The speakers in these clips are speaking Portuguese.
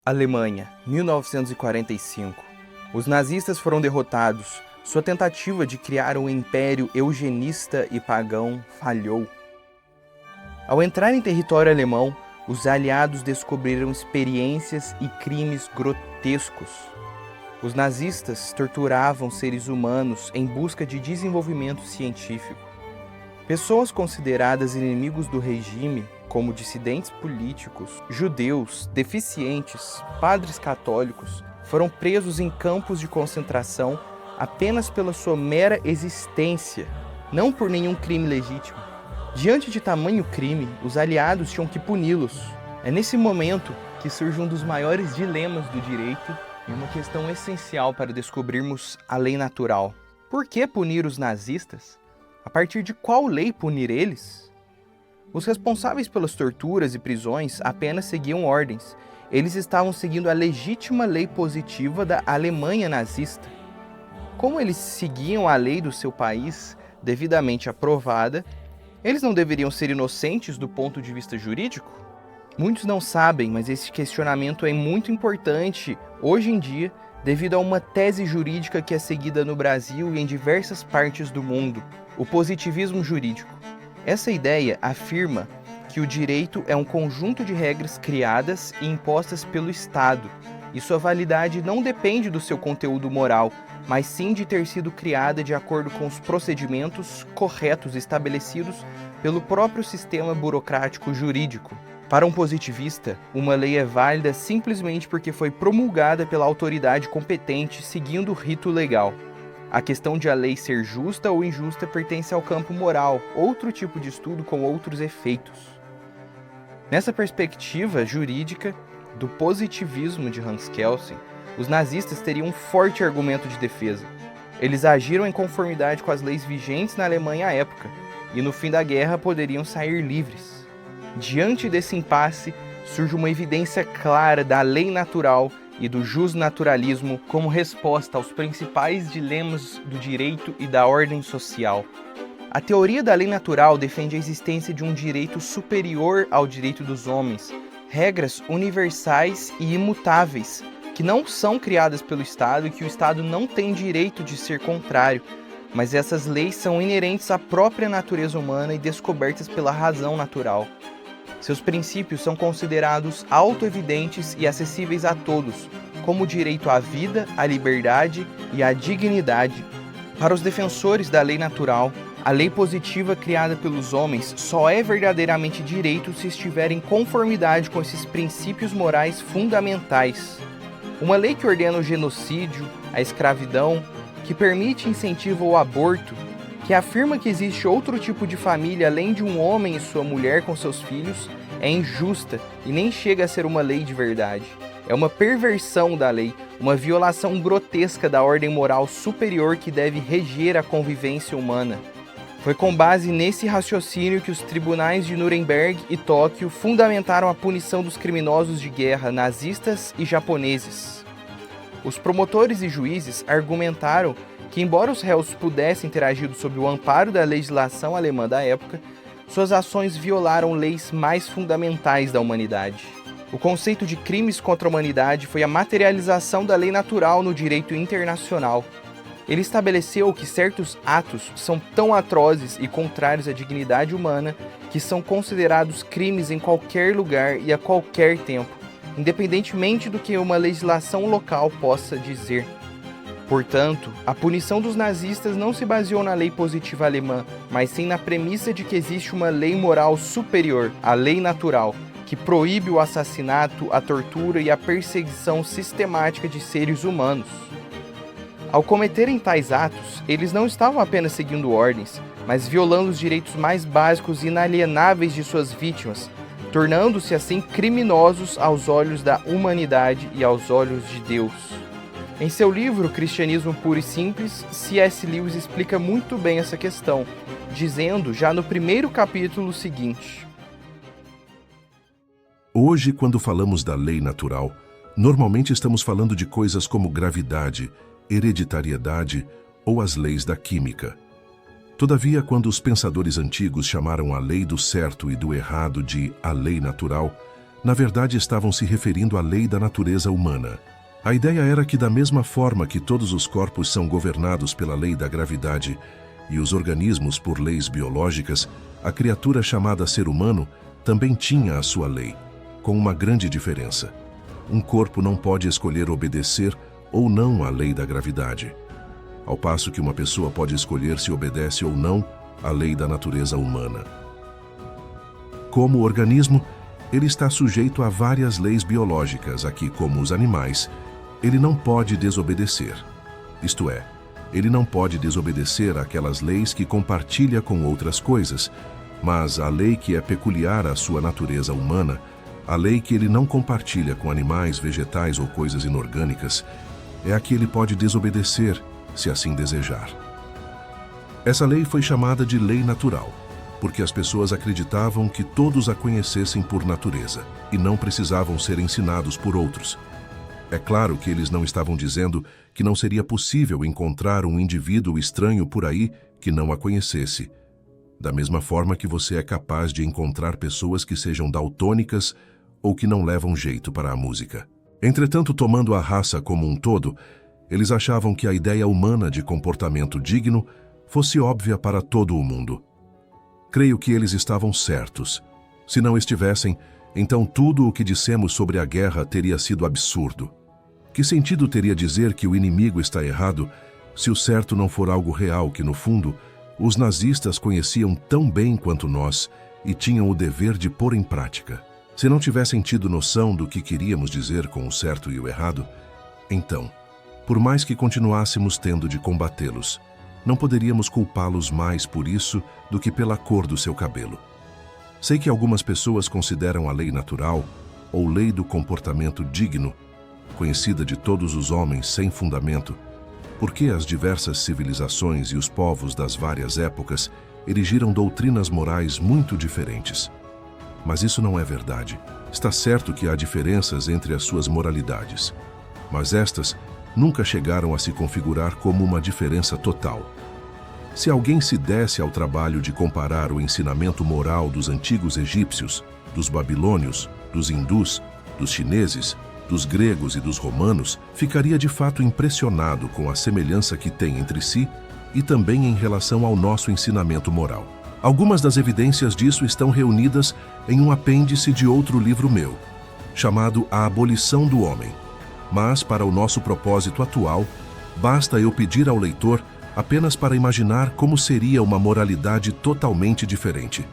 Alemanha, 1945. Os nazistas foram derrotados. Sua tentativa de criar um império eugenista e pagão falhou. Ao entrar em território alemão, os aliados descobriram experiências e crimes grotescos. Os nazistas torturavam seres humanos em busca de desenvolvimento científico. Pessoas consideradas inimigos do regime, como dissidentes políticos, judeus, deficientes, padres católicos, foram presos em campos de concentração apenas pela sua mera existência, não por nenhum crime legítimo. Diante de tamanho crime, os aliados tinham que puni-los. É nesse momento que surge um dos maiores dilemas do direito e uma questão essencial para descobrirmos a lei natural. Por que punir os nazistas? A partir de qual lei punir eles? Os responsáveis pelas torturas e prisões apenas seguiam ordens. Eles estavam seguindo a legítima lei positiva da Alemanha nazista. Como eles seguiam a lei do seu país, devidamente aprovada, eles não deveriam ser inocentes do ponto de vista jurídico? Muitos não sabem, mas esse questionamento é muito importante hoje em dia, devido a uma tese jurídica que é seguida no Brasil e em diversas partes do mundo, o positivismo jurídico. Essa ideia afirma que o direito é um conjunto de regras criadas e impostas pelo Estado, e sua validade não depende do seu conteúdo moral, mas sim de ter sido criada de acordo com os procedimentos corretos estabelecidos pelo próprio sistema burocrático jurídico. Para um positivista, uma lei é válida simplesmente porque foi promulgada pela autoridade competente seguindo o rito legal. A questão de a lei ser justa ou injusta pertence ao campo moral, outro tipo de estudo com outros efeitos. Nessa perspectiva jurídica do positivismo de Hans Kelsen, os nazistas teriam um forte argumento de defesa. Eles agiram em conformidade com as leis vigentes na Alemanha à época, e no fim da guerra poderiam sair livres. Diante desse impasse, surge uma evidência clara da lei natural e do justnaturalismo como resposta aos principais dilemas do direito e da ordem social. A teoria da lei natural defende a existência de um direito superior ao direito dos homens, regras universais e imutáveis, que não são criadas pelo Estado e que o Estado não tem direito de ser contrário, mas essas leis são inerentes à própria natureza humana e descobertas pela razão natural. Seus princípios são considerados autoevidentes e acessíveis a todos, como o direito à vida, à liberdade e à dignidade. Para os defensores da lei natural, a lei positiva criada pelos homens só é verdadeiramente direito se estiver em conformidade com esses princípios morais fundamentais. Uma lei que ordena o genocídio, a escravidão, que permite e incentiva o aborto, que afirma que existe outro tipo de família além de um homem e sua mulher com seus filhos, é injusta e nem chega a ser uma lei de verdade. É uma perversão da lei, uma violação grotesca da ordem moral superior que deve reger a convivência humana. Foi com base nesse raciocínio que os tribunais de Nuremberg e Tóquio fundamentaram a punição dos criminosos de guerra nazistas e japoneses. Os promotores e juízes argumentaram que, embora os réus pudessem ter agido sob o amparo da legislação alemã da época, suas ações violaram leis mais fundamentais da humanidade. O conceito de crimes contra a humanidade foi a materialização da lei natural no direito internacional. Ele estabeleceu que certos atos são tão atrozes e contrários à dignidade humana que são considerados crimes em qualquer lugar e a qualquer tempo, independentemente do que uma legislação local possa dizer. Portanto, a punição dos nazistas não se baseou na lei positiva alemã, mas sim na premissa de que existe uma lei moral superior, a lei natural, que proíbe o assassinato, a tortura e a perseguição sistemática de seres humanos. Ao cometerem tais atos, eles não estavam apenas seguindo ordens, mas violando os direitos mais básicos e inalienáveis de suas vítimas, tornando-se assim criminosos aos olhos da humanidade e aos olhos de Deus. Em seu livro Cristianismo Puro e Simples, C.S. Lewis explica muito bem essa questão, dizendo já no primeiro capítulo o seguinte: Hoje, quando falamos da lei natural, normalmente estamos falando de coisas como gravidade, hereditariedade ou as leis da química. Todavia, quando os pensadores antigos chamaram a lei do certo e do errado de a lei natural, na verdade estavam se referindo à lei da natureza humana. A ideia era que, da mesma forma que todos os corpos são governados pela lei da gravidade e os organismos por leis biológicas, a criatura chamada ser humano também tinha a sua lei, com uma grande diferença. Um corpo não pode escolher obedecer ou não à lei da gravidade, ao passo que uma pessoa pode escolher se obedece ou não à lei da natureza humana. Como organismo, ele está sujeito a várias leis biológicas, a que, como os animais, ele não pode desobedecer. Isto é, ele não pode desobedecer àquelas leis que compartilha com outras coisas, mas a lei que é peculiar à sua natureza humana, a lei que ele não compartilha com animais, vegetais ou coisas inorgânicas, é a que ele pode desobedecer, se assim desejar. Essa lei foi chamada de lei natural, porque as pessoas acreditavam que todos a conhecessem por natureza e não precisavam ser ensinados por outros. É claro que eles não estavam dizendo que não seria possível encontrar um indivíduo estranho por aí que não a conhecesse, da mesma forma que você é capaz de encontrar pessoas que sejam daltônicas ou que não levam jeito para a música. Entretanto, tomando a raça como um todo, eles achavam que a ideia humana de comportamento digno fosse óbvia para todo o mundo. Creio que eles estavam certos. Se não estivessem, então tudo o que dissemos sobre a guerra teria sido absurdo. Que sentido teria dizer que o inimigo está errado se o certo não for algo real que, no fundo, os nazistas conheciam tão bem quanto nós e tinham o dever de pôr em prática? Se não tivessem tido noção do que queríamos dizer com o certo e o errado, então, por mais que continuássemos tendo de combatê-los, não poderíamos culpá-los mais por isso do que pela cor do seu cabelo. Sei que algumas pessoas consideram a lei natural, ou lei do comportamento digno, conhecida de todos os homens sem fundamento, porque as diversas civilizações e os povos das várias épocas erigiram doutrinas morais muito diferentes. Mas isso não é verdade. Está certo que há diferenças entre as suas moralidades, mas estas nunca chegaram a se configurar como uma diferença total. Se alguém se desse ao trabalho de comparar o ensinamento moral dos antigos egípcios, dos babilônios, dos hindus, dos chineses, dos gregos e dos romanos, ficaria de fato impressionado com a semelhança que tem entre si e também em relação ao nosso ensinamento moral. Algumas das evidências disso estão reunidas em um apêndice de outro livro meu, chamado A Abolição do Homem. Mas, para o nosso propósito atual, basta eu pedir ao leitor apenas para imaginar como seria uma moralidade totalmente diferente.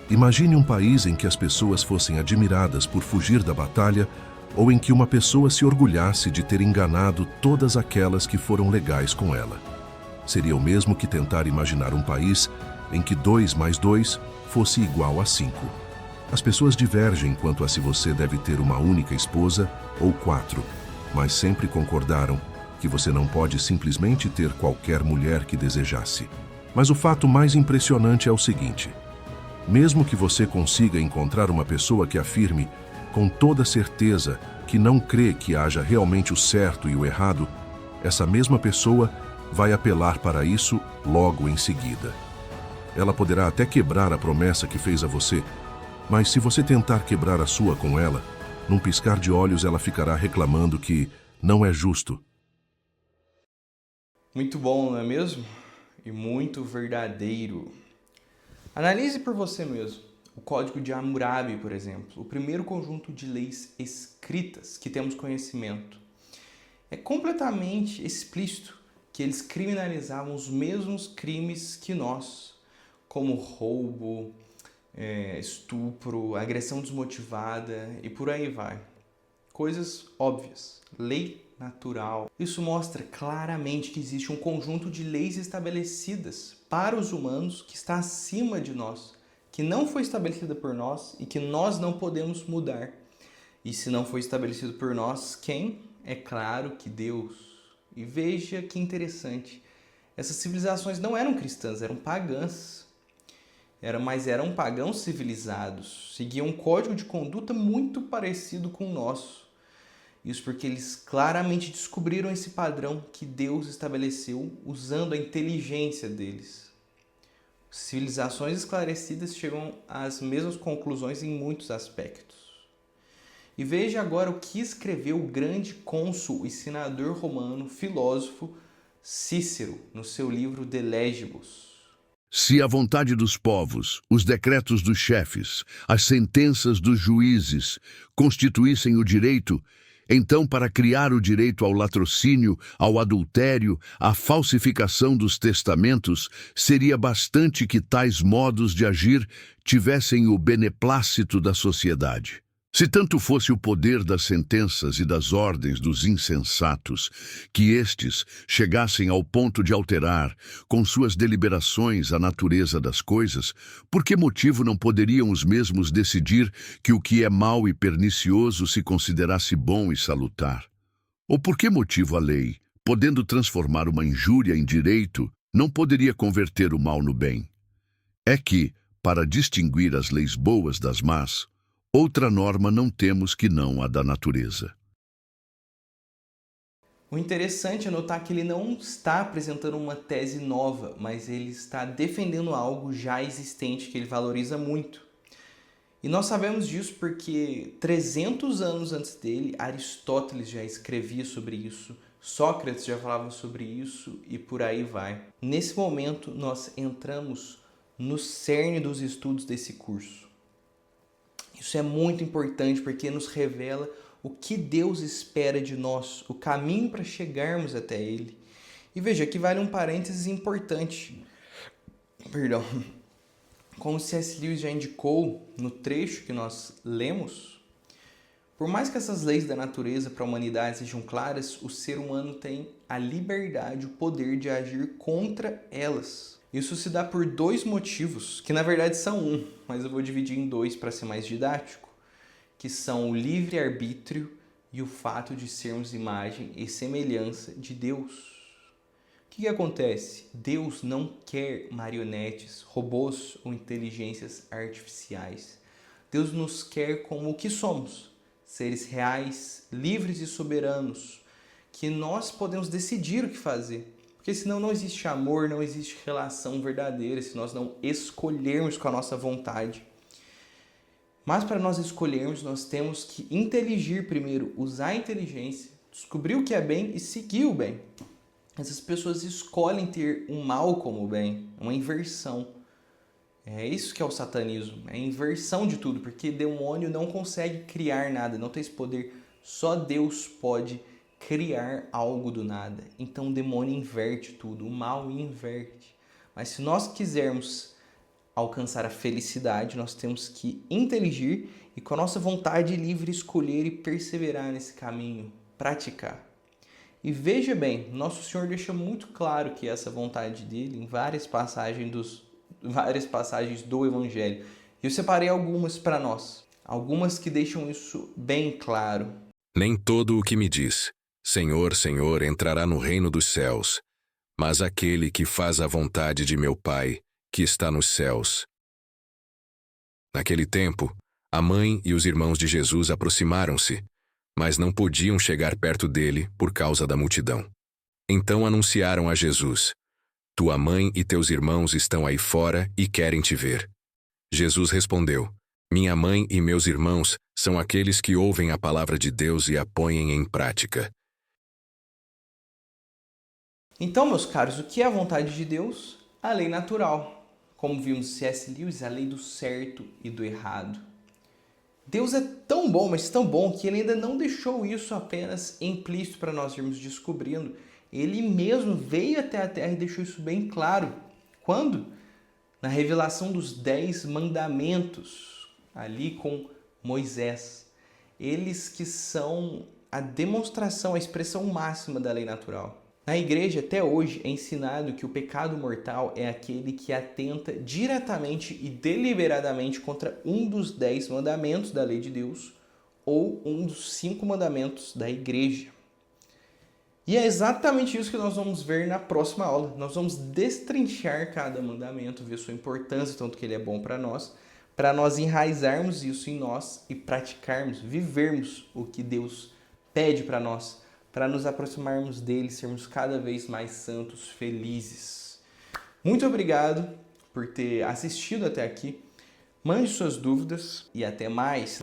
Imagine um país em que as pessoas fossem admiradas por fugir da batalha ou em que uma pessoa se orgulhasse de ter enganado todas aquelas que foram legais com ela. Seria o mesmo que tentar imaginar um país em que 2 mais 2 fosse igual a 5. As pessoas divergem quanto a se você deve ter uma única esposa ou 4, mas sempre concordaram que você não pode simplesmente ter qualquer mulher que desejasse. Mas o fato mais impressionante é o seguinte: mesmo que você consiga encontrar uma pessoa que afirme com toda certeza que não crê que haja realmente o certo e o errado, essa mesma pessoa vai apelar para isso logo em seguida. Ela poderá até quebrar a promessa que fez a você, mas se você tentar quebrar a sua com ela, num piscar de olhos ela ficará reclamando que não é justo. Muito bom, não é mesmo? E muito verdadeiro. Analise por você mesmo o Código de Hammurabi, por exemplo, o primeiro conjunto de leis escritas que temos conhecimento. É completamente explícito que eles criminalizavam os mesmos crimes que nós, como roubo, estupro, agressão desmotivada e por aí vai. Coisas óbvias, lei natural. Isso mostra claramente que existe um conjunto de leis estabelecidas para os humanos que está acima de nós, que não foi estabelecida por nós e que nós não podemos mudar. E se não foi estabelecido por nós, quem? É claro que Deus. E veja que interessante, essas civilizações não eram cristãs, eram pagãs. Mas eram pagãos civilizados, seguiam um código de conduta muito parecido com o nosso. Isso porque eles claramente descobriram esse padrão que Deus estabeleceu usando a inteligência deles. Civilizações esclarecidas chegam às mesmas conclusões em muitos aspectos. E veja agora o que escreveu o grande cônsul e senador romano, filósofo Cícero, no seu livro De Legibus. Se a vontade dos povos, os decretos dos chefes, as sentenças dos juízes constituíssem o direito, então, para criar o direito ao latrocínio, ao adultério, à falsificação dos testamentos, seria bastante que tais modos de agir tivessem o beneplácito da sociedade. Se tanto fosse o poder das sentenças e das ordens dos insensatos, que estes chegassem ao ponto de alterar, com suas deliberações, a natureza das coisas, por que motivo não poderiam os mesmos decidir que o que é mau e pernicioso se considerasse bom e salutar? Ou por que motivo a lei, podendo transformar uma injúria em direito, não poderia converter o mal no bem? É que, para distinguir as leis boas das más, outra norma não temos que não a da natureza. O interessante é notar que ele não está apresentando uma tese nova, mas ele está defendendo algo já existente que ele valoriza muito. E nós sabemos disso porque 300 anos antes dele, Aristóteles já escrevia sobre isso, Sócrates já falava sobre isso e por aí vai. Nesse momento, nós entramos no cerne dos estudos desse curso. Isso é muito importante porque nos revela o que Deus espera de nós, o caminho para chegarmos até Ele. E veja, aqui vale um parênteses importante. Perdão. Como C.S. Lewis já indicou no trecho que nós lemos, por mais que essas leis da natureza para a humanidade sejam claras, o ser humano tem a liberdade, o poder de agir contra elas. Isso se dá por dois motivos, que na verdade são um, mas eu vou dividir em dois para ser mais didático, que são o livre-arbítrio e o fato de sermos imagem e semelhança de Deus. O que acontece? Deus não quer marionetes, robôs ou inteligências artificiais. Deus nos quer como o que somos, seres reais, livres e soberanos, que nós podemos decidir o que fazer. Porque senão não existe amor, não existe relação verdadeira, se nós não escolhermos com a nossa vontade. Mas para nós escolhermos, nós temos que inteligir primeiro, usar a inteligência, descobrir o que é bem e seguir o bem. Essas pessoas escolhem ter o mal como o bem, uma inversão. É isso que é o satanismo, é a inversão de tudo, porque demônio não consegue criar nada, não tem esse poder, só Deus pode criar algo do nada. Então o demônio inverte tudo, o mal inverte. Mas se nós quisermos alcançar a felicidade, nós temos que inteligir e com a nossa vontade livre escolher e perseverar nesse caminho, praticar. E veja bem, Nosso Senhor deixa muito claro que essa vontade dele em várias passagens do Evangelho. E eu separei algumas para nós, algumas que deixam isso bem claro. Nem todo o que me diz, Senhor, Senhor, entrará no reino dos céus, mas aquele que faz a vontade de meu Pai, que está nos céus. Naquele tempo, a mãe e os irmãos de Jesus aproximaram-se, mas não podiam chegar perto dele por causa da multidão. Então anunciaram a Jesus: Tua mãe e teus irmãos estão aí fora e querem te ver. Jesus respondeu: Minha mãe e meus irmãos são aqueles que ouvem a palavra de Deus e a põem em prática. Então, meus caros, o que é a vontade de Deus? A lei natural. Como vimos em C.S. Lewis, a lei do certo e do errado. Deus é tão bom, mas tão bom, que ele ainda não deixou isso apenas implícito para nós irmos descobrindo. Ele mesmo veio até a Terra e deixou isso bem claro. Quando? Na revelação dos 10 mandamentos, ali com Moisés. Eles que são a demonstração, a expressão máxima da lei natural. Na igreja, até hoje, é ensinado que o pecado mortal é aquele que atenta diretamente e deliberadamente contra um dos 10 mandamentos da lei de Deus ou um dos 5 mandamentos da igreja. E é exatamente isso que nós vamos ver na próxima aula. Nós vamos destrinchar cada mandamento, ver sua importância, tanto que ele é bom para nós enraizarmos isso em nós e praticarmos, vivermos o que Deus pede para nós, para nos aproximarmos dele, sermos cada vez mais santos, felizes. Muito obrigado por ter assistido até aqui. Mande suas dúvidas e até mais.